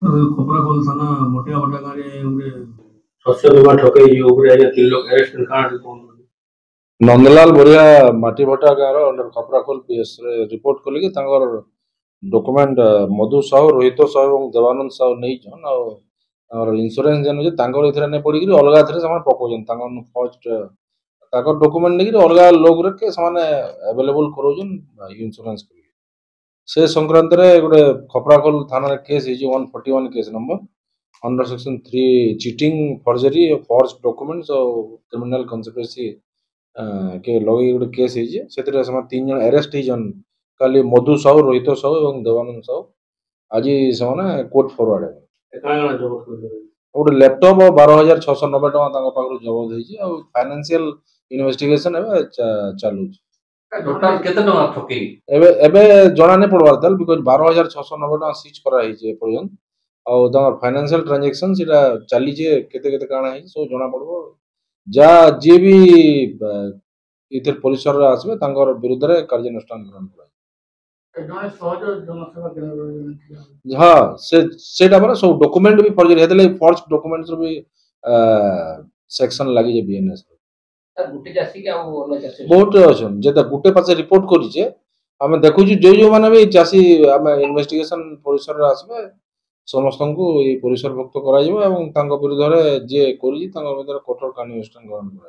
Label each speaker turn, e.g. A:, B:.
A: ଖପରାଖୋଲ ଥାନା ମଟିଆ ବଟା ଗାଁରେ ଗୋଟେ ଶସ୍ୟ ବୀମା ଠକେଇ ଉପରେ ଆଜ୍ଞା 3 ଲୋକ ଆରେଷ୍ଟ କାଣା କହୁଛନ୍ତି।
B: ନନ୍ଦଲାଲ ବଢିଆ ମାଟିଭଟା ଗାଁର ଅଣ୍ଡର ଖପରାଖୋଲ ପିଏସ୍ ରେ ରିପୋର୍ଟ କଲେ ତାଙ୍କର ଡକୁମେଣ୍ଟ ମଧୁ ସାହୁ ରୋହିତ ସାହୁ ଏବଂ ଦେବାନନ୍ଦ ସାହୁ ନେଇଛନ୍ ଆଉ ତାଙ୍କର ଇନ୍ସୁରାନ୍ସ ଯେନ୍ ଅଛି ତାଙ୍କର ଏଥିରେ ନେଇ ପଡ଼ିକିରି ଅଲଗା ଏଥିରେ ସେମାନେ ପକାଉଛନ୍ତି ତାଙ୍କର ଫର୍ଷ୍ଟ ତାଙ୍କର ଡକୁମେଣ୍ଟ ନେଇକିରି ଅଲଗା ଲୋକରେ ସେମାନେ ଆଭେଲେବୁଲ କରାଉଛନ୍ ଇନ୍ସୁରାନ୍ସ କରି से संक्रांत गोटे खपराखोल थाना case 141 case number under section 3 cheating forgery forge documents और क्रिमिनल कन्स्पिरेसी के लगे गोटे केस से 3 जन अरेस्ट होजन काली मधु साहू रोहित साहू और देवानंद साहू आज से कोर्ट फॉरवर्ड गोटे लैपटॉप और 12,690 टका जबत हो फाइनेंशियल इन्वेस्टिगेशन चलू
A: टोटल केते टका ठकेई
B: एबे जना नहीं पड़वार था बिकॉज 12,690 टका सीज करा हिजे पर्यंत और तमर फाइनेंशियल ट्रांजैक्शन सेटा चली जे केते केते काना है सो जना पड़बो जा जे भी इधर पुलिस रे आसबे तांगर विरुद्ध रे कार्यानुष्ठान ग्रहण करा हाँ सेटा पर सब डॉक्यूमेंट भी फर्जरी हेतले फॉर्ज डॉक्यूमेंट्स भी सेक्शन लागि जे बीएनएस
A: गुटे चासी के आउ अलग चासी
B: बहुत अछन जेता गुटे पासे रिपोर्ट करी जे हमें देखु जो माने भी चासी हमें इन्वेस्टिगेशन परिसर रे आसबे समस्त को ये परिसर भुक्त करा जिवो एवं तांको विरुद्ध रे जे करी तांको विरुद्ध कठोर कार्यानुष्ठान ग्रहण करा